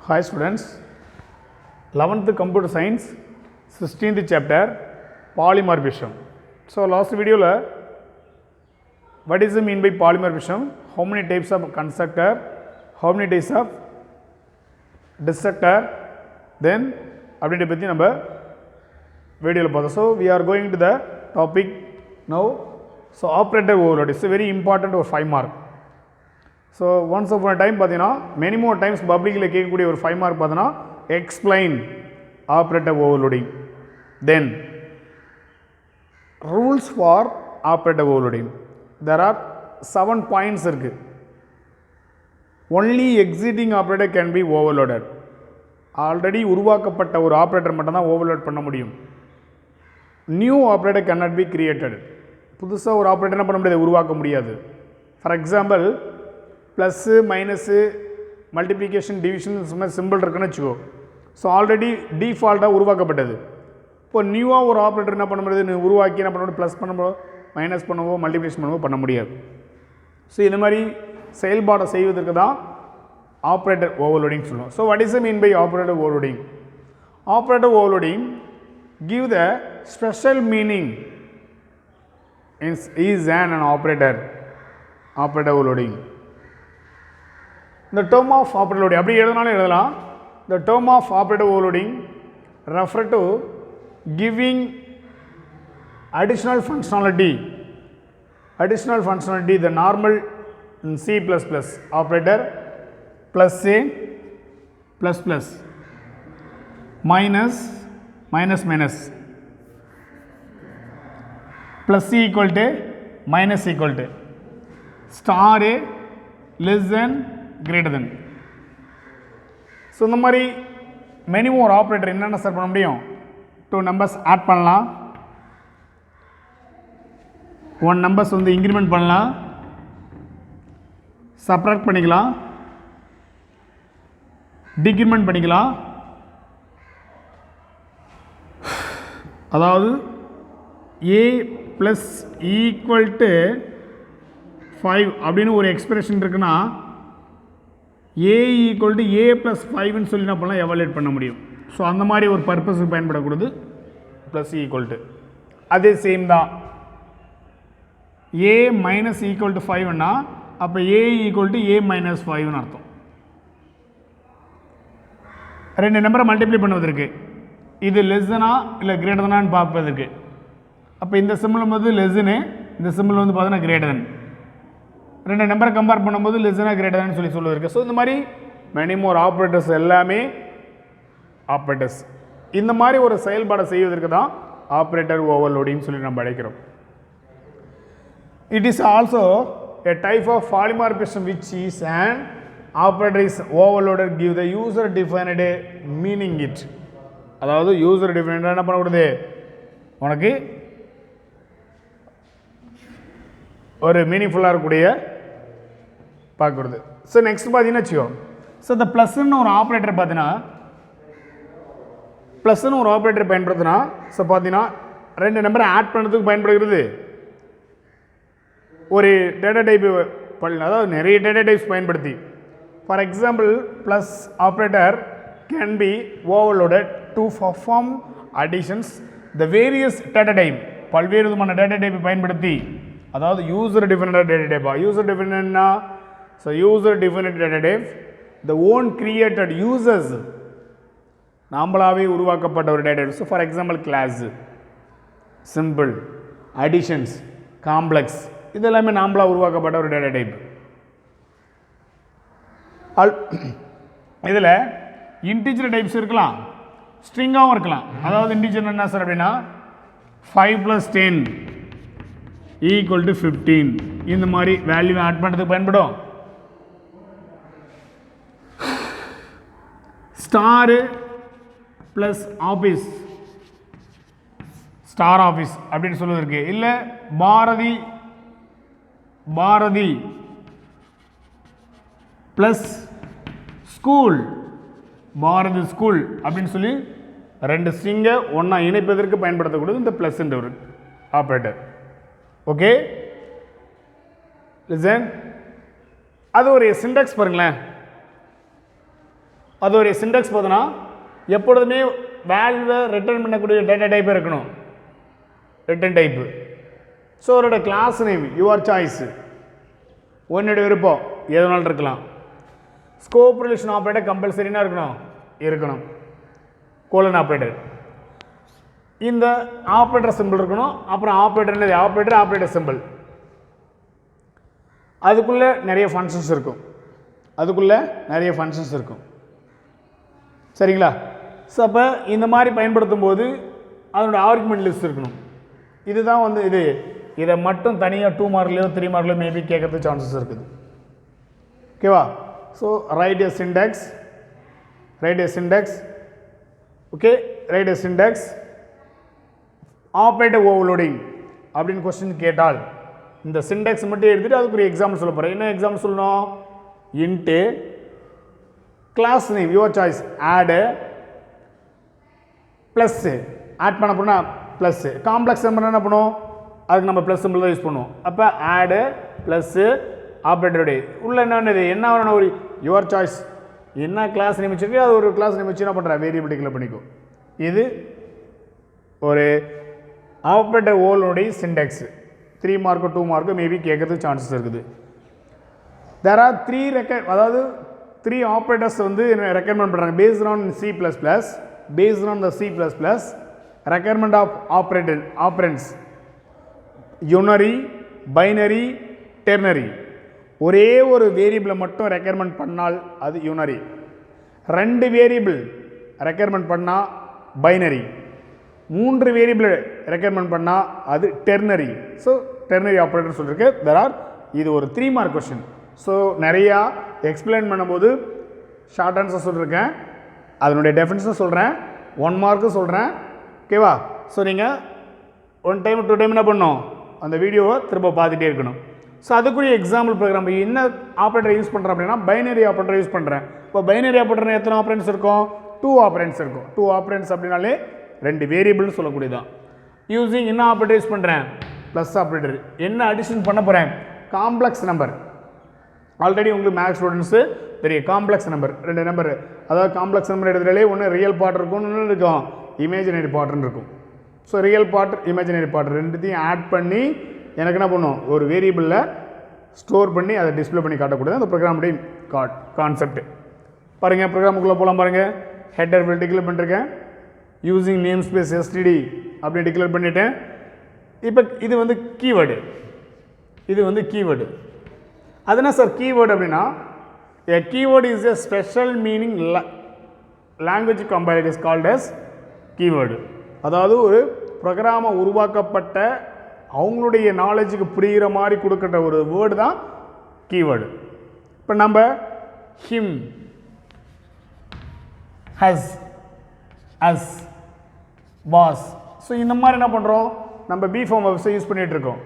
Hi students, 11th Computer Science, 16th chapter, Polymorphism. So last video, what is the mean by polymorphism? How many types of constructor, how many types of destructor, then அப்படின்ற பற்றி நம்ம வீடியோவில் பார்த்தோம். So we are going to the topic now. So operator overload is a very important or 5 mark. So once upon a time பார்த்தீங்கன்னா many more times பப்ளிக்கில் கேட்கக்கூடிய ஒரு 5 mark பார்த்தீங்கன்னா explain operator overloading, then rules for operator overloading. There are 7 points இருக்குது. Only existing operator can be overloaded. Already உருவாக்கப்பட்ட ஒரு operator மட்டும்தான் overload பண்ண முடியும். New operator can not be created. புதுசாக ஒரு ஆப்ரேட்டர் என்ன பண்ண முடியாது, உருவாக்க முடியாது. For example plus minus multiplication division மாதிரி சிம்பிள் இருக்குன்னு வச்சுக்கோ. ஸோ ஆல்ரெடி டிஃபால்ட்டாக உருவாக்கப்பட்டது. இப்போ நியூவாக ஒரு ஆப்ரேட்டர் என்ன பண்ண முடியாது, உருவாக்கி என்ன பண்ண முடியும், ப்ளஸ் பண்ணவோ மைனஸ் பண்ணவோ மல்டிப்ளிகேஷன் பண்ணவோ பண்ண முடியாது. ஸோ இந்த மாதிரி செயல்பாடை செய்வதற்கு தான் ஆப்ரேட்டர் ஓவர்லோடிங் சொல்லுவோம். So what is the mean by operator overloading? Operator overloading give the special meaning is an operator overloading. The term of operator overloading அப்படி எழுதினாலும் எழுதலாம். The term of operator overloading refer to giving additional functionality the normal in C++ operator plus A plus plus minus plus C equal to minus equal to star A less than greater than. So இந்த மாதிரி many more operator என்னென்ன sir பண்ண முடியும்? 2 numbers add பண்ணலாம், 1 numbers வந்து increment பண்ணலாம், subtract பண்ணிக்கலாம், decrement பண்ணிக்கலாம். அதாவது a ப்ளஸ் ஈக்குவல் டு 5 அப்படின்னு ஒரு எக்ஸ்பிரஷன் இருக்குன்னா a equal to a plus 5ன்னு சொல்லி என்ன பண்ணலாம், எவாலுவேட் பண்ண முடியும். ஸோ அந்த மாதிரி ஒரு பர்பஸுக்கு பயன்படக்கூடாது ப்ளஸ் ஈக்குவல் டு. அதே சேம் தான் a மைனஸ் ஈக்குவல் டு 5ன்னா அப்போ a equal to a minus 5ன்னு அர்த்தம். 2 நம்பரை மல்டிப்ளை பண்ணுவதற்கு இது லெஸ்ஸனா இல்லை கிரேட்டர்னான்னு பார்ப்பதற்கு. அப்போ இந்த சிம்பிள் வந்து லெஸ்ஸுன்னு, இந்த சிம்பிள் வந்து பார்த்தீங்கன்னா கிரேட்டர். 2 நம்பரை கம்பேர் பண்ணும்போது லெஸ்ஸனா கிரேட்டர்னு சொல்லி சொல்லுவதற்கு. ஸோ இந்த மாதிரி மெனி மோர் ஆப்ரேட்டர்ஸ் எல்லாமே ஆப்ரேட்டர்ஸ். இந்த மாதிரி ஒரு செயல்பாடை செய்வதற்கு தான் ஆப்ரேட்டர் ஓவர்லோடிங் சொல்லி நம்ம அழைக்கிறோம். It is also a type of polymorphism which is an operator is overloaded give the user defined meaning it. அதாவது யூசர் டிஃபைனாக என்ன பண்ணக்கூடாது, உனக்கு ஒரு மீனிங்ஃபுல்லாக இருக்கக்கூடிய பார்க்கக்கூடாது. ஸோ நெக்ஸ்ட் பார்த்தீங்கன்னா வச்சுக்கோ. ஸோ இந்த ப்ளஸ்ன்னு ஒரு ஆப்ரேட்டர் பார்த்தீங்கன்னா ப்ளஸ்ன்னு ஒரு ஆப்ரேட்டர் பயன்படுத்தினா ஸோ பார்த்தீங்கன்னா 2 நம்பரை ஆட் பண்ணுறதுக்கு பயன்படுகிறது. ஒரு டேட்டா டைப்பு அதாவது நிறைய டேட்டா டைப்ஸ் பயன்படுத்தி. For example plus operator can be overloaded to perform additions the various data type பல்வேறு விதமான டேட்டா டைப்பை பயன்படுத்தி. அதாவது யூசர் டிஃபைன்ட் டேட்டா டைப்பா, யூசர் டிஃபைன்ட்னா so user defined data type the own created users நாம்பளாகவே உருவாக்கப்பட்ட ஒரு data type. So for example class, simple, additions, complex இது எல்லாமே நாம்பளாக உருவாக்கப்பட்ட ஒரு டேட்டா டைப். இதில் இன்டிஜர் டைப்ஸ் இருக்கலாம், ஸ்ட்ரிங்காகவும் இருக்கலாம். அதாவது இன்டிஜர் என்ன சார் அப்படின்னா 5 + 10 ஈக்குவல் டு 15 இந்த மாதிரி வேல்யூ ஆட் பண்ணுறதுக்கு பயன்படும். Star plus office, star office அப்படின்னு சொல்லுவதற்கு. இல்லை Bharathi plus school, Bharathi school அப்படின்னு சொல்லி 2 ஸ்ட்ரிங்கை ஒன்றா இணைப்பதற்கு பயன்படுத்தக்கூடியது இந்த ப்ளஸ்ன்ற ஒரு ஆப்ரேட்டர். ஓகே லிசன், அது ஒரு சின்டாக்ஸ் பாருங்களேன். அதோடைய சிண்டெக்ஸ் பார்த்தோன்னா எப்பொழுதுமே வேல்யூவை ரிட்டர்ன் பண்ணக்கூடிய டேட்டா டைப் இருக்கணும், ரிட்டர்ன் டைப்பு. ஸோ அதோட கிளாஸ் நேம் யுவர் சாய்ஸு, உன்னுடைய விருப்பம் எதுனாலும் இருக்கலாம். ஸ்கோப் ரிலேஷன் ஆப்ரேட்டர் கம்பல்சரினா இருக்கணும் கோலன் ஆப்ரேட்டர். இந்த ஆப்ரேட்டர் சிம்பிள் இருக்கணும். அப்புறம் ஆப்ரேட்டர் சிம்பிள். அதுக்குள்ளே நிறைய ஃபங்க்ஷன்ஸ் இருக்கும். சரிங்களா? ஸோ அப்போ இந்த மாதிரி பயன்படுத்தும் போது அதனுடைய ஆர்குமெண்ட் லிஸ்ட் இருக்கணும். இதுதான் வந்து இதை மட்டும் தனியாக 2 மார்க்லையோ 3 மார்க்லையோ மேபி கேட்கறதுக்கு சான்சஸ் இருக்குது. ஓகேவா? ஸோ ரைட் எ சிண்டெக்ஸ். ஓகே, ரைட் எ சிண்டெக்ஸ் ஆப்ரேட்டர் ஓவர்லோடிங் அப்படின்னு கொஸ்டின் கேட்டால் இந்த சிண்டெக்ஸ் மட்டும் எடுத்துகிட்டு அதுக்கு ஒரு எக்ஸாம்பிள் சொல்ல போகிறேன். என்ன எக்ஸாம்பிள் சொல்லணும்? Into class name your choice add plus add பண்ண போனால் ப்ளஸ்ஸு காம்ப்ளெக்ஸ் நம்பர் என்ன பண்ணுவோம்? அதுக்கு நம்ம ப்ளஸ் சிம்பிள் தான் யூஸ் பண்ணுவோம். அப்போ ஆடு ப்ளஸ்ஸு ஆப்ரேட்டருடைய உள்ள என்ன வரணும்? ஒரு யுவர் சாய்ஸ் என்ன கிளாஸ் நேம் வச்சுருக்கு அது ஒரு கிளாஸ் நேம் வச்சு என்ன பண்ணுற வேரியபிள் டிக்ளேர் பண்ணிக்கும். இது ஒரு ஆப்ரேட்டர் ஓவர்லோடைய சிண்டெக்ஸ். 3 மார்க்கு 2 மார்க்கு மேபி கேட்கறதுக்கு சான்சஸ் இருக்குது. தேர் ஆர் 3 ஆப்ரேட்டர்ஸ் வந்து ரெக்கமெண்ட் பண்ணுறாங்க based on C++, recommend of operands unary, binary, ternary. ஒரே ஒரு வேரியபிளை மட்டும் ரெக்கமெண்ட் பண்ணால் அது யூனரி, 2 வேரியபிள் ரெக்கமெண்ட் பண்ணால் பைனரி, 3 வேரியபிள் ரெக்கமெண்ட் பண்ணால் அது டெர்னரி. ஸோ டெர்னரி ஆப்ரேட்டர் சொல்லியிருக்கு. இது ஒரு 3 மார்க் கொஸ்டின். ஸோ நிறையா எக்ஸ்பிளைன் பண்ணும்போது ஷார்ட் ஆன்சர் சொல்லியிருக்கேன், அதனுடைய டெஃபினிஷன் சொல்கிறேன், 1 மார்க்கு சொல்கிறேன். ஓகேவா? ஸோ நீங்கள் 1 டைம் 2 டைம் என்ன பண்ணணும்? அந்த வீடியோவை திரும்ப பார்த்துட்டே இருக்கணும். ஸோ அதுக்குரிய எக்ஸாம்பிள் ப்ரோக்ராம் என்ன ஆப்ரேட்டர் யூஸ் பண்ணுறேன் அப்படின்னா பைனரி ஆப்ரேட்டர் யூஸ் பண்ணுறேன். இப்போ பைனரி ஆப்ரேட்டர் எத்தனை ஆப்ரேட்டர்ஸ் இருக்கும்? 2 ஆப்ரேட்டர்ஸ் இருக்கும். 2 ஆப்ரேட்டர்ஸ் அப்படின்னாலே 2 வேரியபிள்னு சொல்லக்கூடியதான். யூஸிங் என்ன ஆப்ரேட்டர் யூஸ் பண்ணுறேன்? Plus operator. என்ன அடிஷன் பண்ண போகிறேன்? Complex number. ஆல்ரெடி உங்களுக்கு மேக்ஸ் ஸ்டூடெண்ட்ஸு தெரியும் காம்ப்ளெக்ஸ் நம்பர் 2 நம்பர். அதாவது காம்ப்ளெக்ஸ் நம்பர் எடுத்துகிட்டாலே ஒன்று ரியல் பார்ட் இருக்கும், இன்னொன்று இருக்கும் இமேஜினரி பார்ட்னு இருக்கும். So real part imaginary part ரெண்டுத்தையும் ஆட் பண்ணி எனக்கு என்ன பண்ணும்? ஒரு வேரியபிளில் ஸ்டோர் பண்ணி அதை டிஸ்பிளே பண்ணி காட்டக்கூடியது அந்த ப்ரோக்ராமுடைய கான்செப்ட். பாருங்கள், ப்ரோக்ராமுக்குள்ளே போகலாம். பாருங்கள், ஹெட்டர் வில் டிக்ளேர் பண்ணிருக்கேன். யூஸிங் நேம் ஸ்பேஸ் எஸ்டிடி அப்படி டிக்ளேர் பண்ணிவிட்டேன். இப்போ இது வந்து கீவேர்டு. அது என்ன சார் கீவேர்டு அப்படின்னா a keyword is a special meaning language compiler is called as keyword. அதாவது ஒரு ப்ரோக்ராமை உருவாக்கப்பட்ட அவங்களுடைய நாலேஜுக்கு புரிகிற மாதிரி கொடுக்கிற ஒரு வேர்டு தான் கீவேர்டு. இப்போ நம்ம him, has, us, was, so இந்த மாதிரி என்ன பண்ணுறோம்? நம்ம பி ஃபார்ம் வெப்சைட் யூஸ் பண்ணிகிட்டு இருக்கோம்.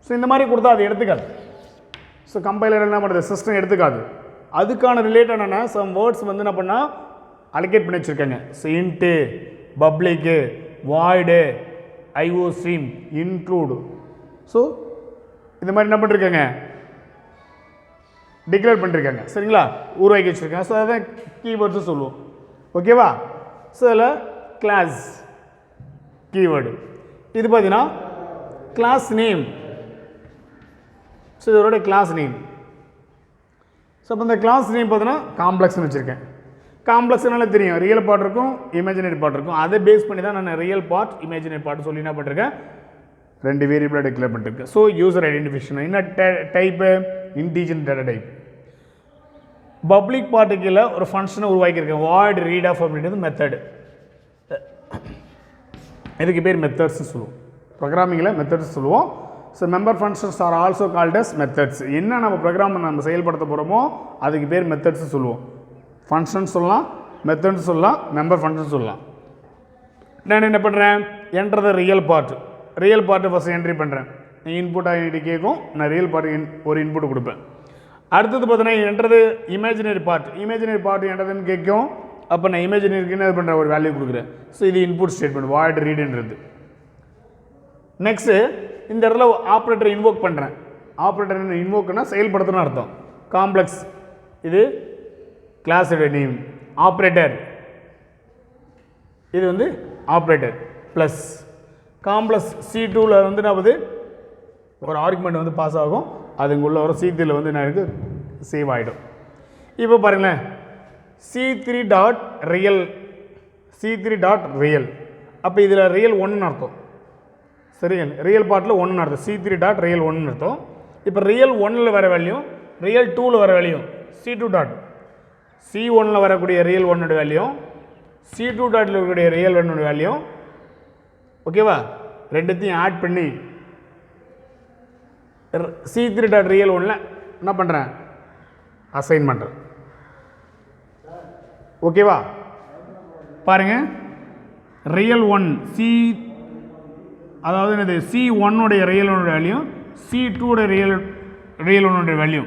ஸோ இந்த மாதிரி கொடுத்தா அது எடுத்துக்காது. ஸோ கம்பைலர் என்ன பண்ணுறது? சிஸ்டம் எடுத்துக்காது. அதுக்கான ரிலேட்டடான சம் வேர்ட்ஸ் வந்து என்ன பண்ணால் அலோகேட் பண்ணி வச்சுருக்காங்க. So int, public, void, iostream, include. So இந்த மாதிரி என்ன பண்ணிருக்காங்க? டிக்ளேர் பண்ணிருக்காங்க. சரிங்களா? உருவாக்கி வச்சுருக்காங்க. ஸோ அதான் கீவேர்ட்ஸும் சொல்லுவோம். ஓகேவா? ஸோ அதில் கிளாஸ் கீவேர்டு. இது பார்த்தீங்கன்னா கிளாஸ் நேம். ஸோ இதோட கிளாஸ் நேம். ஸோ இப்போ இந்த கிளாஸ் நேம் பார்த்தீங்கன்னா காம்ப்ளெக்ஸ்னு வச்சுருக்கேன். காம்ப்ளெக்ஸ்னால தெரியும் ரியல் பார்ட் இருக்கும், இமேஜினரி பார்ட் இருக்கும். அதை பேஸ் பண்ணி தான் நான் ரியல் பார்ட் இமேஜினரி பார்ட் சொல்லி என்ன பண்ணிருக்கேன்? 2 வேரியபிளாக டிக்ளேர் பண்ணிருக்கேன். ஸோ யூசர் ஐடென்டிஃபிகேஷன் என்ன type? Integer data type. Public பார்ட்டிக்கில் ஒரு ஃபங்க்ஷனை உருவாக்கியிருக்கேன். வாய்ட் ரீட் ஆஃப் அப்படின்றது மெத்தடு. இதுக்கு பேர் மெத்தட்ஸ்னு சொல்லுவோம். ப்ரோக்ராமிங்கில் மெத்தட்ஸ் சொல்லுவோம். So member functions are also called as methods. என்ன நம்ம ப்ரோக்ராம் நம்ம செயல்படுத்த போகிறோமோ அதுக்கு பேர் மெத்தட்ஸ் சொல்லுவோம். ஃபங்க்ஷன் சொல்லலாம், மெத்தட்ஸ் சொல்லலாம், மெம்பர் ஃபங்க்ஷன் சொல்லலாம். நான் என்ன பண்ணுறேன்? Enter the real part first entry பண்ணுறேன். இன்புட் ஐடி கேட்கும், நான் ரியல் பார்ட் ஒரு இன்புட் கொடுப்பேன். அடுத்தது பார்த்தீங்கன்னா என்ட்ரது இமேஜினரி பார்ட் என்ட்ரதுன்னு கேட்கும். அப்போ நான் இமேஜினரிக்கு என்ன பண்ணுறேன்? ஒரு வேல்யூ கொடுக்குறேன். ஸோ இது இன்புட் ஸ்டேட்மெண்ட் வாய்ட் ரீடுன்றது. நெக்ஸ்ட்டு இந்த இடத்துல ஆப்ரேட்டர் இன்வோக் பண்ணுறேன். ஆப்ரேட்டர் இன்வோக்னா செயல்படுத்தணும்னு அர்த்தம். காம்ப்ளெக்ஸ் இது கிளாஸோட நேம், ஆப்ரேட்டர், இது வந்து ஆப்ரேட்டர் ப்ளஸ் காம்ப்ளெக்ஸ் C2ல வந்து நான் ஒரு ஆர்குமெண்ட் வந்து பாஸ் ஆகும், அதுங்க உள்ள ஒரு C3ல வந்து நான் எனக்கு சேவ் ஆகிடும். இப்போ பாருங்களேன், C3 dot real, C3 dot real, அப்போ இதில் ரியல் 1ன்னு அர்த்தம். சரி, ரியல் பார்ட்டில் 1ன்னு அர்த்தம், C3 டாட் ரியல் 1ன்னு அர்த்தம். இப்போ ரியல் 1ல் வர வேல்யூ, ரியல் 2ல் வர வேல்யூ, C2 டாட் C1ல் வரக்கூடிய ரியல் 1ஓட வேல்யூ, C2 டாட்டில் இருக்கக்கூடிய ரியல் 1ஓட வேல்யூ, ஓகேவா, ரெண்டுத்தையும் ஆட் பண்ணி C3 டாட் ரியல் 1ல் என்ன பண்ணுறேன், அசைன் பண்ணுறேன். ஓகேவா, பாருங்க, ரியல் 1 அதாவது என்னது C1உடைய ரியல் 1ஓட வேல்யூ, C2உடைய ரியல் 1ஓட வேல்யூ,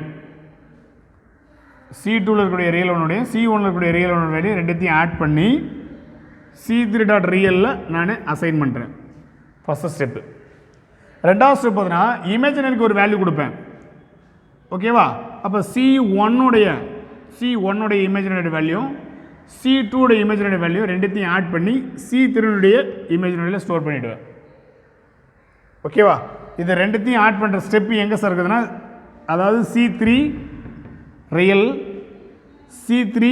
C2ல இருக்கக்கூடிய ரியல் 1உடைய C1ல இருக்கக்கூடிய ரியல் 1ஓட வேல்யூ ரெண்டுத்தையும் ஆட் பண்ணி C3 டாட் ரியலில் நான் அசைன் பண்ணுறேன். First step. ரெண்டாவது ஸ்டெப் பார்த்தீங்கன்னா இமேஜினரிக்கு ஒரு வேல்யூ கொடுப்பேன். ஓகேவா, அப்போ C1உடைய இமேஜினரி வேல்யூ, C2உடைய இமேஜினரி வேல்யூ ரெண்டுத்தையும் ஆட் பண்ணி C3உடைய இமேஜினரியில் ஸ்டோர் பண்ணிவிடுவேன். ஓகேவா, இது ரெண்டுத்தையும் ஆட் பண்ணுற ஸ்டெப்பு எங்கே சார் இருக்குதுன்னா, அதாவது C3 ரியல், C3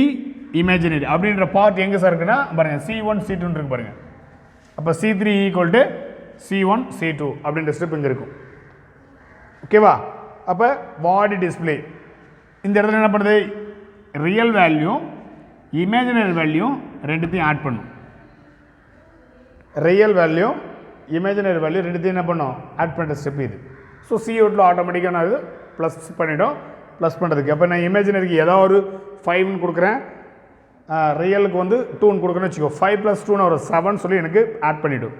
இமேஜினரி அப்படின்ற பார்ட் எங்கே சார் இருக்குன்னா பாருங்கள், C1 C2 இருக்கு பாருங்கள். அப்போ C3 equal to C1 C2 அப்படின்ற ஸ்டெப் இங்கே இருக்கும். ஓகேவா, அப்போ பாடி டிஸ்பிளே இந்த இடத்துல என்ன பண்ணுது, ரியல் வேல்யூ இமேஜினரி வேல்யூ ரெண்டுத்தையும் ஆட் பண்ணும். ரியல் வேல்யூ இமேஜினரி வேல்யூ ரெண்டுத்தையும் என்ன பண்ணும், ஆட் பண்ணுற ஸ்டெப் இது. ஸோ C8ல் ஆட்டோமேட்டிக்காக நான் இது ப்ளஸ் பண்ணிவிடும். ப்ளஸ் பண்ணுறதுக்கு அப்போ நான் இமேஜினரிக்கு ஏதாவது ஒரு 5ன்னு கொடுக்குறேன், ரியலுக்கு வந்து 2ன்னு கொடுக்குறேன்னு வச்சுக்கோ, 5 + 2 ஒரு 7 சொல்லி எனக்கு ஆட் பண்ணிவிடும்.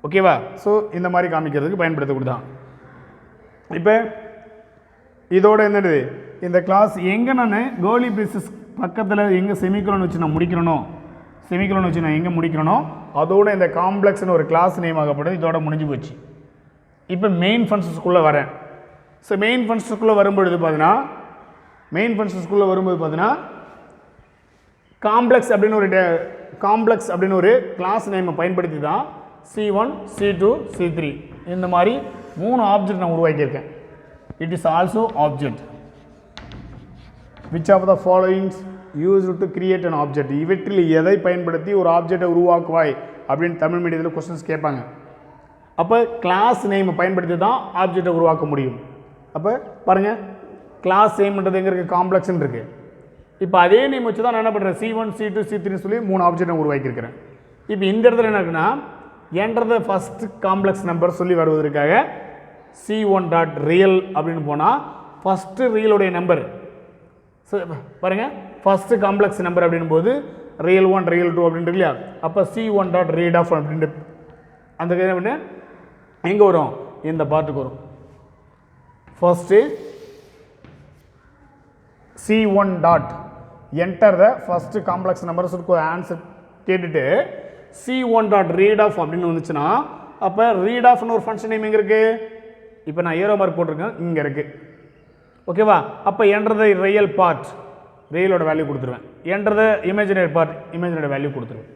ஓகேவா, ஸோ இந்த மாதிரி காமிக்கிறதுக்கு பயன்படுத்தக்கூடிய தான். இப்போ இதோட என்னது, இந்த கிளாஸ் எங்கே நான் கோலி பேசிஸ் பக்கத்தில் எங்கே செமிகோலன் வச்சு நான் முடிக்கிறனோ, செமிகோலன் வச்சு நான் எங்கே முடிக்கிறனோ அதோட இந்த காம்ப்ளெக்ஸ்னு ஒரு கிளாஸ் நேம் ஆகப்படுது. இதோட முடிஞ்சு போச்சு. இப்போ மெயின் ஃபங்க்ஷன்ஸ்குள்ளே வரேன். ஸோ மெயின் ஃபங்க்ஷன்ஸ்குள்ளே வரும்பொழுது பார்த்தீங்கன்னா காம்ப்ளெக்ஸ் அப்படின்னு ஒரு கிளாஸ் நேமை பயன்படுத்தி தான் C1 C2 C3 இந்த மாதிரி 3 ஆப்ஜெக்ட் நான் உருவாக்கியிருக்கேன். It is also object. Which of the followings used to create an object, இவற்றில் எதை பயன்படுத்தி ஒரு ஆப்ஜெக்டை உருவாக்குவாய் அப்படின்னு தமிழ் மீடியத்தில் கொஸ்டின்ஸ் கேட்பாங்க. அப்போ கிளாஸ் நேமை பயன்படுத்தி தான் ஆப்ஜெக்டை உருவாக்க முடியும். அப்போ பாருங்கள், கிளாஸ் நேம்ன்றது எங்கே இருக்குது, காம்ப்ளெக்ஸ்ன்னு இருக்குது. இப்போ அதே நேம் வச்சு தான் நான் என்ன பண்ணுறேன், C1 C2 C3 சொல்லி 3 ஆப்ஜெக்ட் உருவாக்கியிருக்கிறேன். இப்போ இந்த இடத்துல என்ன இருக்குன்னா, enter the first complex number சொல்லி வருவதற்காக C1 டாட் ரியல் அப்படின்னு போனால் ஃபஸ்ட்டு ரியலுடைய நம்பர் பாருங்கள், ஃபஸ்ட்டு காம்ப்ளெக்ஸ் நம்பர் அப்படின் போது ரியல் 1 ரியல் 2 அப்படின்ட்டு இல்லையா. அப்போ C1 டாட் ரீட் ஆஃப் அப்படின்ட்டு அந்த என்ன எங்கே வரும், இந்த பார்ட்டுக்கு வரும். First C1 dot enter the first complex number சொல்லி ஆன்சர் கேட்டுட்டு C1 டாட் ரீட் ஆஃப் அப்படின்னு வந்துச்சுன்னா, அப்போ ரீட் ஆஃப்னு ஒரு ஃபங்க்ஷன் நேம் எங்கே இருக்குது, இப்போ நான் ஏரோ மார்க் போட்டிருக்கேன், இங்கே இருக்குது. ஓகேவா, அப்போ என்டர் த ரியல் பார்ட், ரியலோட வேல்யூ கொடுத்துருவேன். Enter the imaginary part, imaginary value கொடுத்துருவேன்.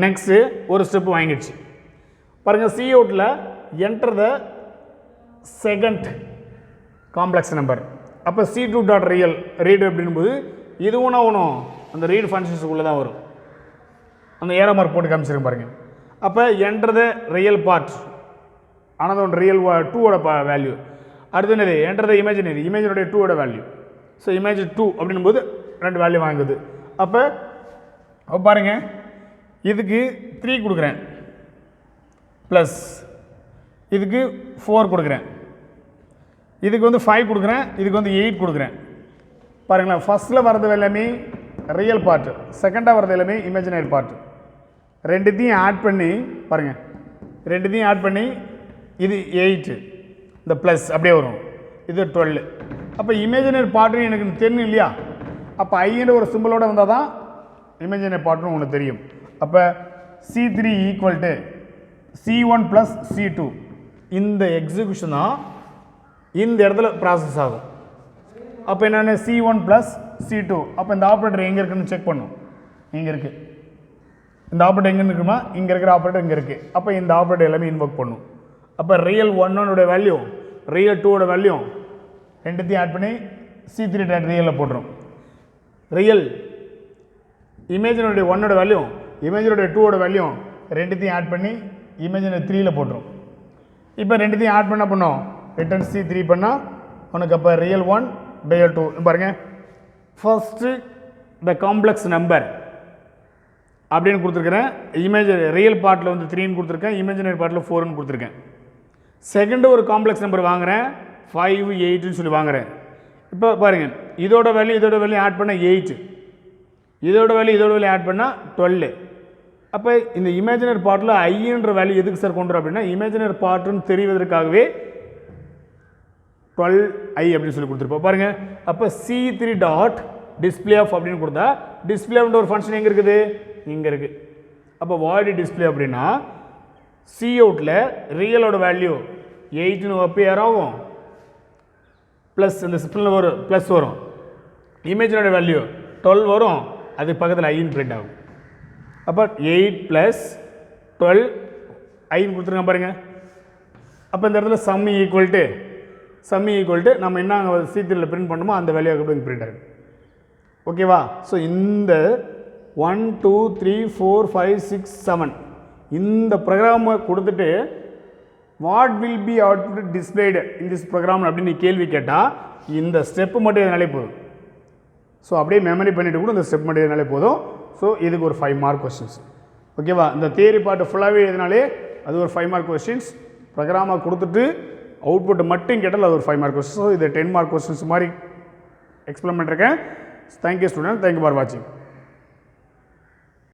நெக்ஸ்ட்டு ஒரு ஸ்டெப் வாங்கிடுச்சு பாருங்கள். C8ல் enter the second complex number. அப்போ C2 டாட் ரியல் ரீடு அப்படின்போது இதுவும் ஒன்றும் அந்த ரீட் ஃபங்க்ஷன்ஸுக்குள்ளே தான் வரும். அந்த ஏரோ மார்க் போட்டு காமிச்சிருக்கேன் பாருங்கள். அப்போ என்டர் த ரியல் பார்ட், ஆனால் ஒன்று ரியல் 2ஓட வேல்யூ. அடுத்து என்னது, என்டர் த இமேஜினுடைய 2ஓட வேல்யூ. ஸோ இமேஜ் 2 அப்படின்போது 2 வேல்யூ வாங்குது. அப்போ பாருங்கள், இதுக்கு 3 கொடுக்குறேன் ப்ளஸ் இதுக்கு 4 கொடுக்குறேன், இதுக்கு வந்து 5 கொடுக்குறேன், இதுக்கு வந்து 8 கொடுக்குறேன். பாருங்களேன், ஃபஸ்ட்டில் வரது எல்லாமே ரியல் பார்ட்டு, செகண்டாக வரது எல்லாமே இமேஜினரி பார்ட்டு. ரெண்டுத்தையும் ஆட் பண்ணி பாருங்கள், ரெண்டுத்தையும் ஆட் பண்ணி இது 8, இந்த ப்ளஸ் அப்படியே வரும், இது 12. அப்போ இமேஜினரி பார்ட்டுன்னு எனக்கு தெரியும் இல்லையா. அப்போ ஐன்ற ஒரு சிம்பிளோடு வந்தால் தான் இமேஜினரி பார்ட்டுன்னு உங்களுக்கு தெரியும். அப்போ C3 equal to C1 plus C2 இந்த எக்ஸிக்யூஷன் தான் இந்த இடத்துல ப்ராசஸ் ஆகும். அப்போ என்னென்ன C1 + C2. அப்போ இந்த ஆப்ரேட்டர் எங்கே இருக்குன்னு செக் பண்ணும். இங்கே இருக்குது. இந்த ஆப்ரேட்டர் எங்கே இருக்குமா, இங்கே இருக்கிற ஆப்ரேட்டர் இங்கே இருக்குது. அப்போ இந்த ஆப்ரேட்டர் எல்லாமே இன்வோக் பண்ணும். அப்போ ரியல் 1 வேல்யூ ரியல் 2 வேல்யூ ரெண்டுத்தையும் ஆட் பண்ணி C3 டாட் ரியலில் போட்டுரும். Real imaginary 1 value imaginary 2 value ரெண்டுத்தையும் ஆட் பண்ணி இமேஜினரி 3ல் போட்டுரும். இப்போ ரெண்டுத்தையும் ஆட் பண்ண பண்ணோம் ரிட்டர்ன் C3 பண்ணால் உனக்கு அப்போ ரியல் 1 ரியல் 2 பாருங்கள். ஃபர்ஸ்ட்டு த காம்ப்ளெக்ஸ் நம்பர் அப்படின்னு கொடுத்துருக்கிறேன். ரியல் பார்ட்டில் வந்து 3ன்னு கொடுத்துருக்கேன், இமேஜினரி பார்ட்டில் 4ன்னு கொடுத்துருக்கேன். செகண்டு ஒரு காம்ப்ளெக்ஸ் நம்பர் வாங்குகிறேன் 5, 8ன்னு சொல்லி வாங்குகிறேன். இப்போ பாருங்கள், இதோட வேல்யூ ஆட் பண்ணால் 8, இதோட வேல்யூ ஆட் பண்ணால் 12. அப்போ இந்த இமேஜினரி பார்ட்டில் ஐன்ற வேல்யூ எதுக்கு சார் கொண்டு வரும் அப்படின்னா இமேஜினரி பார்ட்டுன்னு தெரிவதற்காகவே 12i அப்படின்னு சொல்லி கொடுத்துருப்போம். பாருங்கள், அப்போ C3 டாட் டிஸ்பிளே ஆஃப் அப்படின்னு கொடுத்தா டிஸ்பிளே ஆஃப்ன்ற ஒரு ஃபங்க்ஷன் எங்கே இருக்குது, இங்கே இருக்குது. அப்போ வாய்டு டிஸ்பிளே அப்படின்னா சி அவுட்டில் ரியலோட வேல்யூ 8ன்னு அப்பேர் ஆகும், ப்ளஸ் இந்த சிம்பிளில் வரும் ப்ளஸ் வரும், இமேஜினோட வேல்யூ 12 வரும், அது பக்கத்தில் ஐன்னு பிரிண்ட் ஆகும். அப்போ 8 + 12 ஐன்னு கொடுத்துருங்க பாருங்கள். அப்போ இந்த இடத்துல சம்மி ஈக்குவல் டு நம்ம என்ன C3ல் பிரிண்ட் பண்ணுமோ அந்த வேல்யூ எப்படி பிரிண்ட் ஆகும். ஓகேவா? ஸோ இந்த 1 2 3 4 5 6 7 இந்த ப்ரோக்ராமை கொடுத்துட்டு what will be output displayed in this program அப்படின்னு நீ கேள்வி கேட்டால் இந்த ஸ்டெப்பு மட்டும் எதுனாலே போதும். ஸோ அப்படியே மெமரி பண்ணிவிட்டு கூட இந்த ஸ்டெப் மட்டும் எதுனாலே போதும். ஸோ இதுக்கு ஒரு 5 மார்க் கொஸ்டின்ஸ். ஓகேவா? இந்த தியரி பார்ட்டு ஃபுல்லாகவே எதுனாலே அது ஒரு 5 மார்க் கொஸ்டின்ஸ். ப்ரோக்ராமாக கொடுத்துட்டு அவுட்புட் மட்டும் கேட்டால் அது ஒரு 5 மார்க் கொஸ்டின்ஸ். ஸோ இது 10 மார்க் கொஸ்டின்ஸ் மாதிரி எக்ஸ்பிளைன் பண்ணிருக்கேன். தேங்க்யூ ஸ்டூடெண்ட், தேங்க்யூ ஃபார் வாட்சிங்.